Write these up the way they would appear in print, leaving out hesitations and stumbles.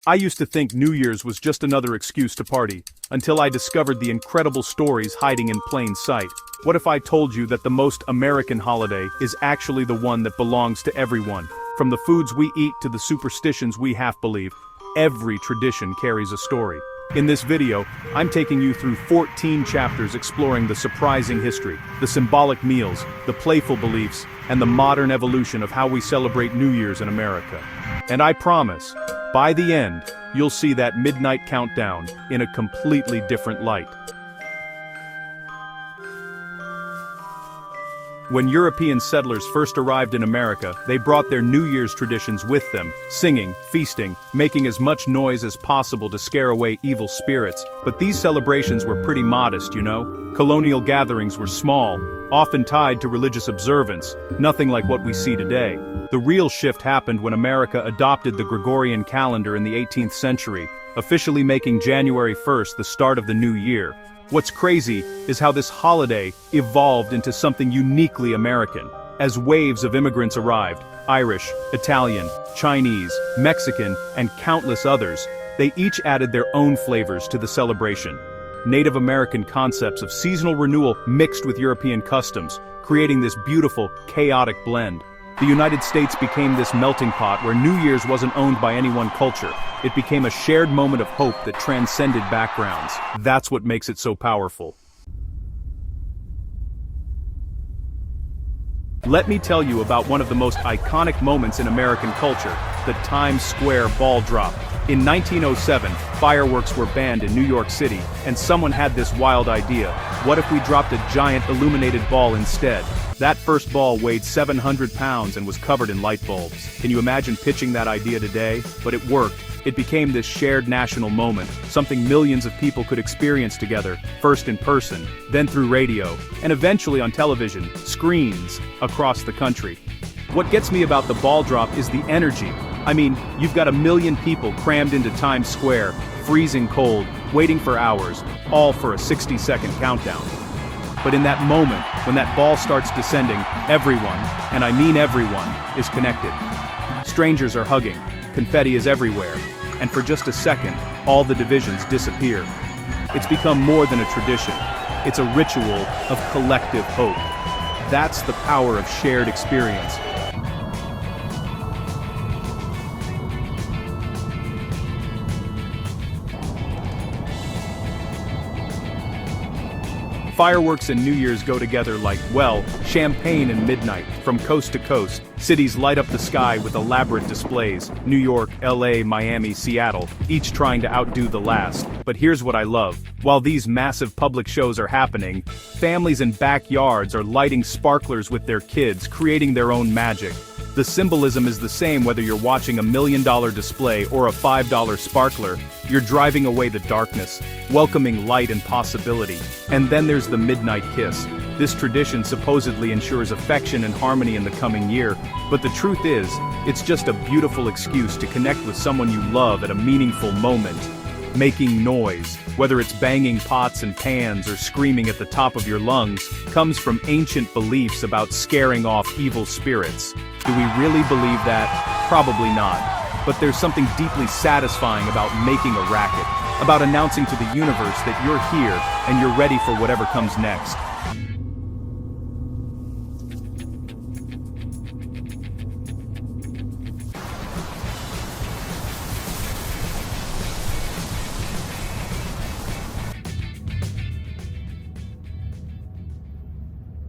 I used to think New Year's was just another excuse to party, until I discovered the incredible stories hiding in plain sight. What if I told you that the most American holiday is actually the one that belongs to everyone? From the foods we eat to the superstitions we half believe, every tradition carries a story. In this video, I'm taking you through 14 chapters exploring the surprising history, the symbolic meals, the playful beliefs, and the modern evolution of how we celebrate New Year's in America. And I promise, by the end, you'll see that midnight countdown in a completely different light. When European settlers first arrived in America, they brought their New Year's traditions with them, singing, feasting, making as much noise as possible to scare away evil spirits. But these celebrations were pretty modest, you know? Colonial gatherings were small, often tied to religious observance, nothing like what we see today. The real shift happened when America adopted the Gregorian calendar in the 18th century, officially making January 1st the start of the new year. What's crazy is how this holiday evolved into something uniquely American. As waves of immigrants arrived, Irish, Italian, Chinese, Mexican, and countless others, they each added their own flavors to the celebration. Native American concepts of seasonal renewal mixed with European customs, creating this beautiful, chaotic blend. The United States became this melting pot where New Year's wasn't owned by any one culture. It became a shared moment of hope that transcended backgrounds. That's what makes it so powerful. Let me tell you about one of the most iconic moments in American culture, the Times Square ball drop. In 1907, fireworks were banned in New York City, and someone had this wild idea. What if we dropped a giant illuminated ball instead? That first ball weighed 700 pounds and was covered in light bulbs. Can you imagine pitching that idea today? But it worked. It became this shared national moment, something millions of people could experience together, first in person, then through radio, and eventually on television, screens, across the country. What gets me about the ball drop is the energy. I mean, you've got 1 million people crammed into Times Square, freezing cold, waiting for hours, all for a 60-second countdown. But in that moment, when that ball starts descending, everyone, and I mean everyone, is connected. Strangers are hugging, confetti is everywhere, and for just a second, all the divisions disappear. It's become more than a tradition. It's a ritual of collective hope. That's the power of shared experience. Fireworks and New Year's go together like, well, champagne and midnight. From coast to coast, cities light up the sky with elaborate displays. New York, LA, Miami, Seattle, each trying to outdo the last. But here's what I love. While these massive public shows are happening, families in backyards are lighting sparklers with their kids, creating their own magic. The symbolism is the same whether you're watching a $1 million display or a $5 sparkler. You're driving away the darkness, welcoming light and possibility. And then there's the midnight kiss. This tradition supposedly ensures affection and harmony in the coming year, but the truth is, it's just a beautiful excuse to connect with someone you love at a meaningful moment. Making noise, whether it's banging pots and pans or screaming at the top of your lungs, comes from ancient beliefs about scaring off evil spirits. Do we really believe that? Probably not. But there's something deeply satisfying about making a racket, about announcing to the universe that you're here and you're ready for whatever comes next.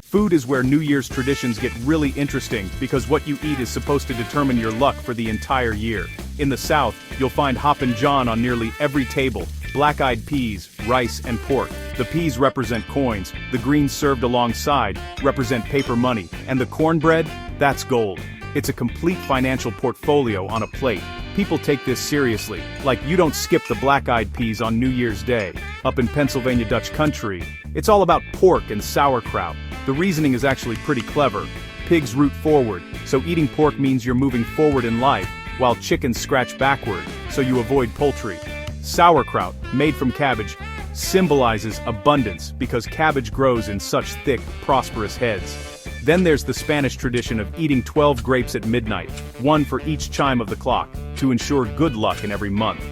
Food is where New Year's traditions get really interesting because what you eat is supposed to determine your luck for the entire year. In the South, you'll find Hoppin' John on nearly every table, black-eyed peas, rice, and pork. The peas represent coins, the greens served alongside represent paper money, and the cornbread, that's gold. It's a complete financial portfolio on a plate. People take this seriously, like you don't skip the black-eyed peas on New Year's Day. Up in Pennsylvania Dutch country, it's all about pork and sauerkraut. The reasoning is actually pretty clever. Pigs root forward, so eating pork means you're moving forward in life, while chickens scratch backward, so you avoid poultry. Sauerkraut, made from cabbage, symbolizes abundance because cabbage grows in such thick, prosperous heads. Then there's the Spanish tradition of eating 12 grapes at midnight, one for each chime of the clock. to ensure good luck in every month.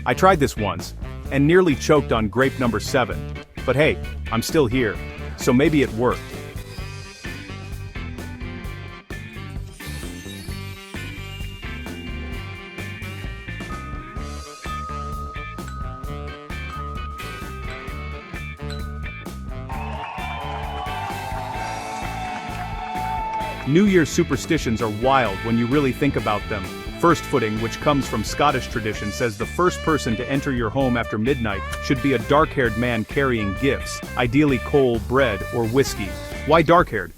I tried this once, and nearly choked on grape number 7. But hey, I'm still here, so maybe it worked. New Year's superstitions are wild when you really think about them. First footing, which comes from Scottish tradition, says the first person to enter your home after midnight should be a dark-haired man carrying gifts, ideally coal, bread, or whiskey. Why dark-haired?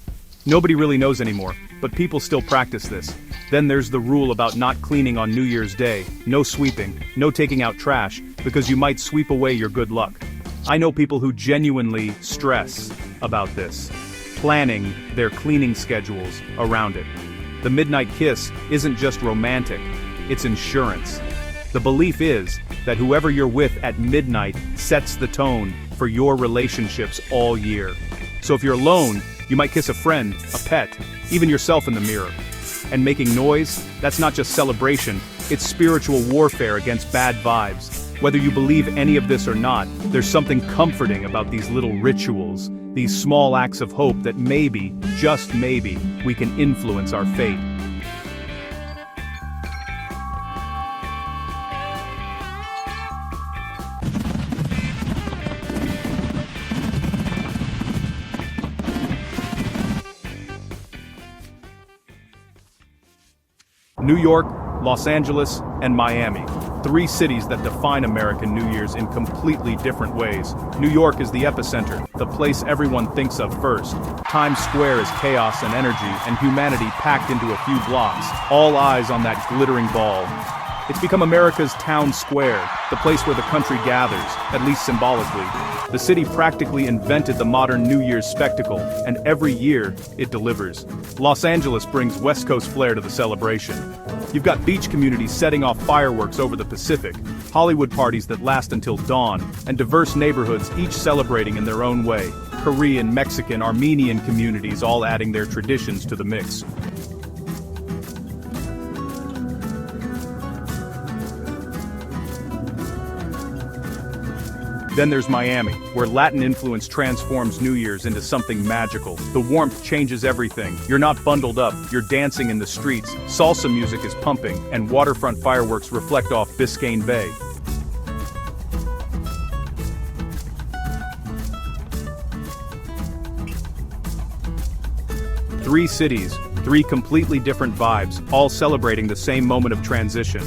Nobody really knows anymore, but people still practice this. Then there's the rule about not cleaning on New Year's Day, no sweeping, no taking out trash, because you might sweep away your good luck. I know people who genuinely stress about this, planning their cleaning schedules around it. The midnight kiss isn't just romantic, it's insurance. The belief is that whoever you're with at midnight sets the tone for your relationships all year. So if you're alone, you might kiss a friend, a pet, even yourself in the mirror. And making noise, that's not just celebration, it's spiritual warfare against bad vibes. Whether you believe any of this or not, there's something comforting about these little rituals, these small acts of hope that maybe, just maybe, we can influence our fate. New York, Los Angeles, and Miami. 3 cities that define American New Year's in completely different ways. New York is the epicenter, the place everyone thinks of first. Times Square is chaos and energy, and humanity packed into a few blocks, all eyes on that glittering ball. It's become America's town square, the place where the country gathers, at least symbolically. The city practically invented the modern New Year's spectacle, and every year, it delivers. Los Angeles brings West Coast flair to the celebration. You've got beach communities setting off fireworks over the Pacific, Hollywood parties that last until dawn, and diverse neighborhoods each celebrating in their own way. Korean, Mexican, Armenian communities all adding their traditions to the mix. Then there's Miami, where Latin influence transforms New Year's into something magical. The warmth changes everything. You're not bundled up, you're dancing in the streets, salsa music is pumping, and waterfront fireworks reflect off Biscayne Bay. Three cities, 3 completely different vibes, all celebrating the same moment of transition.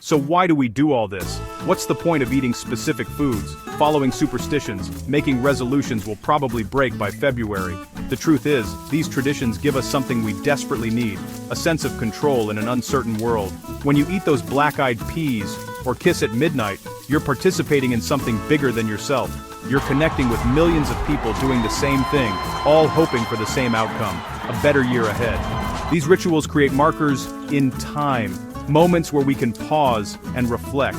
So why do we do all this? What's the point of eating specific foods, following superstitions, making resolutions we'll probably break by February? The truth is, these traditions give us something we desperately need, a sense of control in an uncertain world. When you eat those black-eyed peas, or kiss at midnight, you're participating in something bigger than yourself. You're connecting with millions of people doing the same thing, all hoping for the same outcome, a better year ahead. These rituals create markers in time, moments where we can pause and reflect.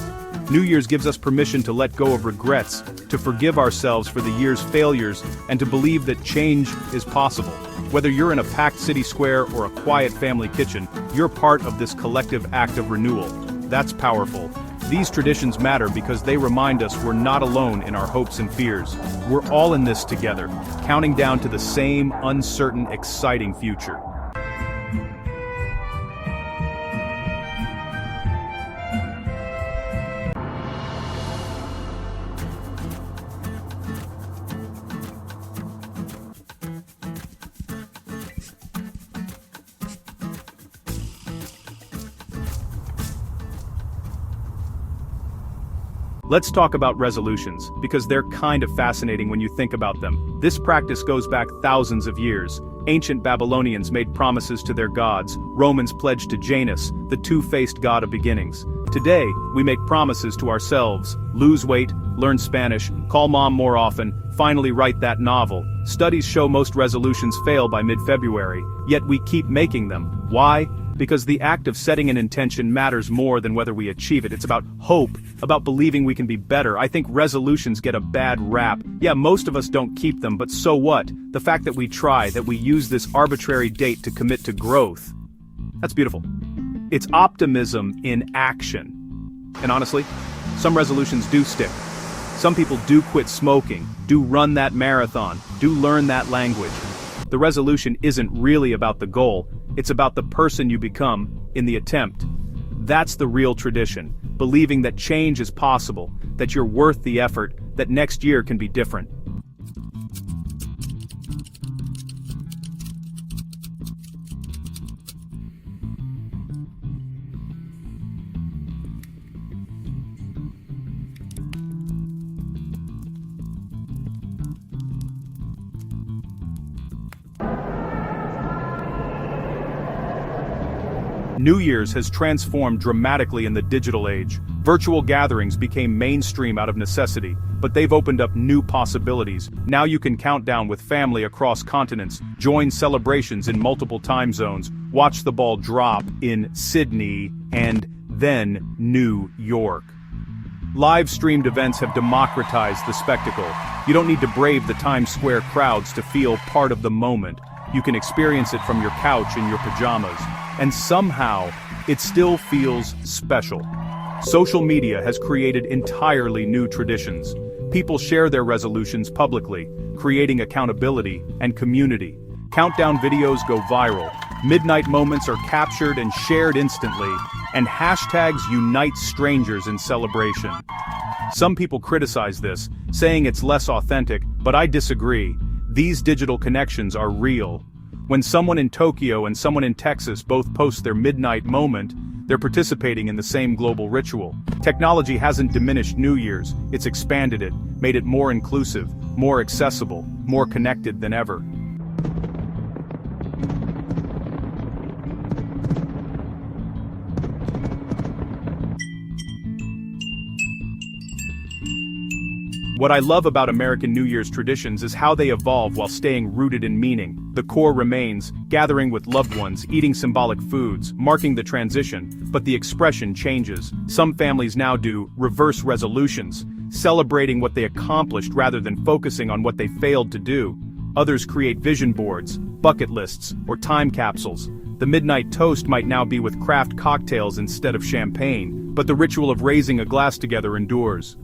New Year's gives us permission to let go of regrets, to forgive ourselves for the year's failures, and to believe that change is possible. Whether you're in a packed city square or a quiet family kitchen, you're part of this collective act of renewal. That's powerful. These traditions matter because they remind us we're not alone in our hopes and fears. We're all in this together, counting down to the same uncertain, exciting future. Let's talk about resolutions, because they're kind of fascinating when you think about them. This practice goes back thousands of years. Ancient Babylonians made promises to their gods, Romans pledged to Janus, the two-faced god of beginnings. Today, we make promises to ourselves: lose weight, learn Spanish, call mom more often, finally write that novel. Studies show most resolutions fail by mid-February, yet we keep making them. Why? Because the act of setting an intention matters more than whether we achieve it. It's about hope, about believing we can be better. I think resolutions get a bad rap. Yeah, most of us don't keep them, but so what? The fact that we try, that we use this arbitrary date to commit to growth. That's beautiful. It's optimism in action. And honestly, some resolutions do stick. Some people do quit smoking, do run that marathon, do learn that language. The resolution isn't really about the goal, it's about the person you become in the attempt. That's the real tradition, believing that change is possible, that you're worth the effort, that next year can be different. New Year's has transformed dramatically in the digital age. Virtual gatherings became mainstream out of necessity, but they've opened up new possibilities. Now you can count down with family across continents, join celebrations in multiple time zones, watch the ball drop in Sydney and then New York. Live-streamed events have democratized the spectacle. You don't need to brave the Times Square crowds to feel part of the moment. You can experience it from your couch in your pajamas. And somehow, it still feels special. Social media has created entirely new traditions. People share their resolutions publicly, creating accountability and community. Countdown videos go viral, midnight moments are captured and shared instantly, and hashtags unite strangers in celebration. Some people criticize this, saying it's less authentic, but I disagree. These digital connections are real. When someone in Tokyo and someone in Texas both post their midnight moment, they're participating in the same global ritual. Technology hasn't diminished New Year's, it's expanded it, made it more inclusive, more accessible, more connected than ever. What I love about American New Year's traditions is how they evolve while staying rooted in meaning. The core remains, gathering with loved ones, eating symbolic foods, marking the transition, but the expression changes. Some families now do reverse resolutions, celebrating what they accomplished rather than focusing on what they failed to do. Others create vision boards, bucket lists, or time capsules. The midnight toast might now be with craft cocktails instead of champagne, but the ritual of raising a glass together endures.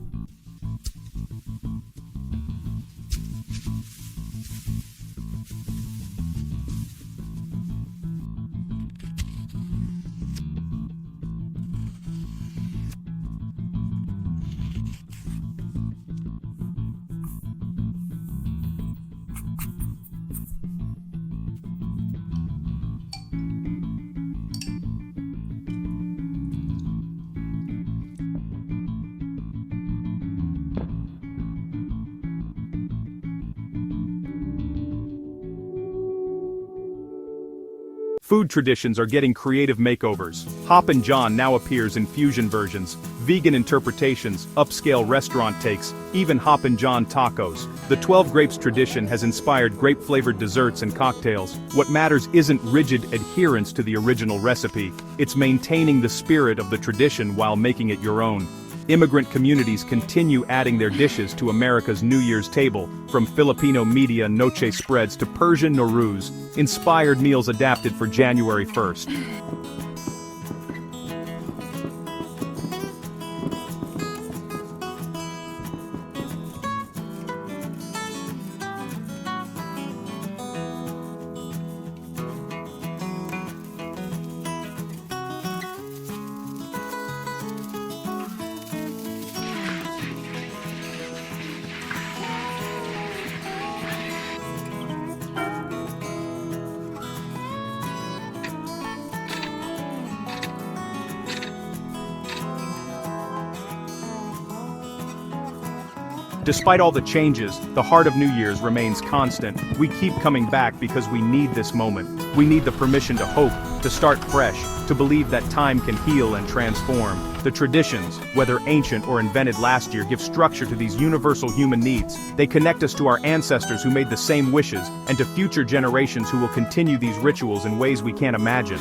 Food traditions are getting creative makeovers. Hoppin' John now appears in fusion versions, vegan interpretations, upscale restaurant takes, even Hoppin' John tacos. The 12 Grapes tradition has inspired grape-flavored desserts and cocktails. What matters isn't rigid adherence to the original recipe, it's maintaining the spirit of the tradition while making it your own. Immigrant communities continue adding their dishes to America's New Year's table, from Filipino media noche spreads to Persian Nowruz, inspired meals adapted for January 1st. Despite all the changes, the heart of New Year's remains constant. We keep coming back because we need this moment. We need the permission to hope, to start fresh, to believe that time can heal and transform. The traditions, whether ancient or invented last year, give structure to these universal human needs. They connect us to our ancestors who made the same wishes, and to future generations who will continue these rituals in ways we can't imagine.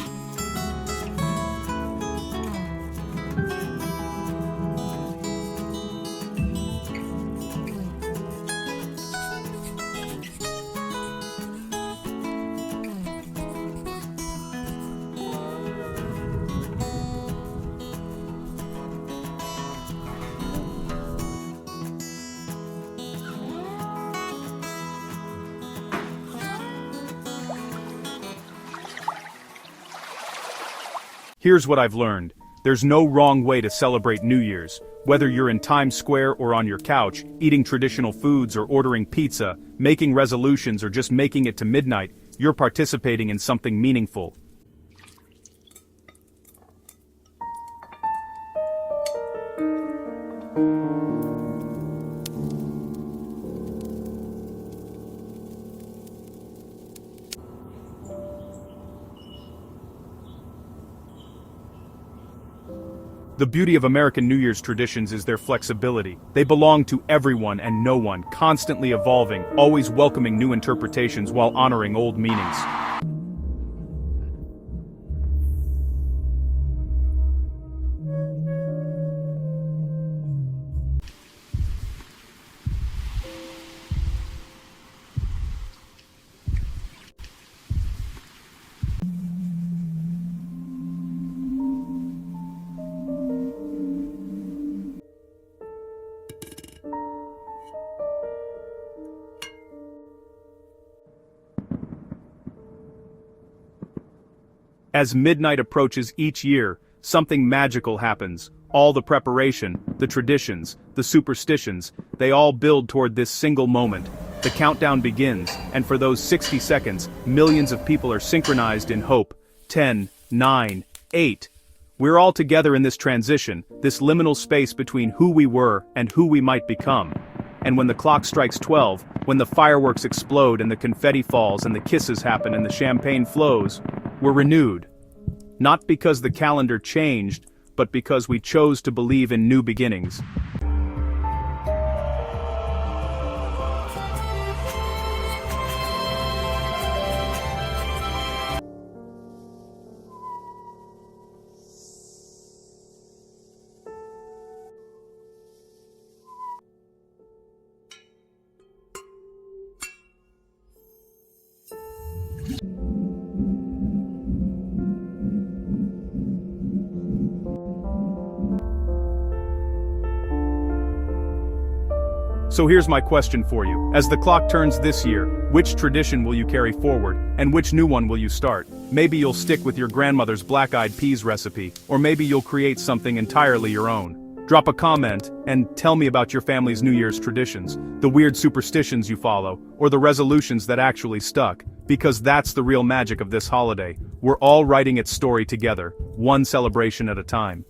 Here's what I've learned. There's no wrong way to celebrate New Year's. Whether you're in Times Square or on your couch, eating traditional foods or ordering pizza, making resolutions or just making it to midnight, you're participating in something meaningful. The beauty of American New Year's traditions is their flexibility. They belong to everyone and no one, constantly evolving, always welcoming new interpretations while honoring old meanings. As midnight approaches each year, something magical happens. All the preparation, the traditions, the superstitions, they all build toward this single moment. The countdown begins, and for those 60 seconds, millions of people are synchronized in hope. 10, 9, 8. We're all together in this transition, this liminal space between who we were and who we might become. And when the clock strikes 12, when the fireworks explode and the confetti falls and the kisses happen and the champagne flows, we're renewed. Not because the calendar changed, but because we chose to believe in new beginnings. So here's my question for you. As the clock turns this year, which tradition will you carry forward, and which new one will you start? Maybe you'll stick with your grandmother's black-eyed peas recipe, or maybe you'll create something entirely your own. Drop a comment, and tell me about your family's New Year's traditions, the weird superstitions you follow, or the resolutions that actually stuck, because that's the real magic of this holiday. We're all writing its story together, one celebration at a time.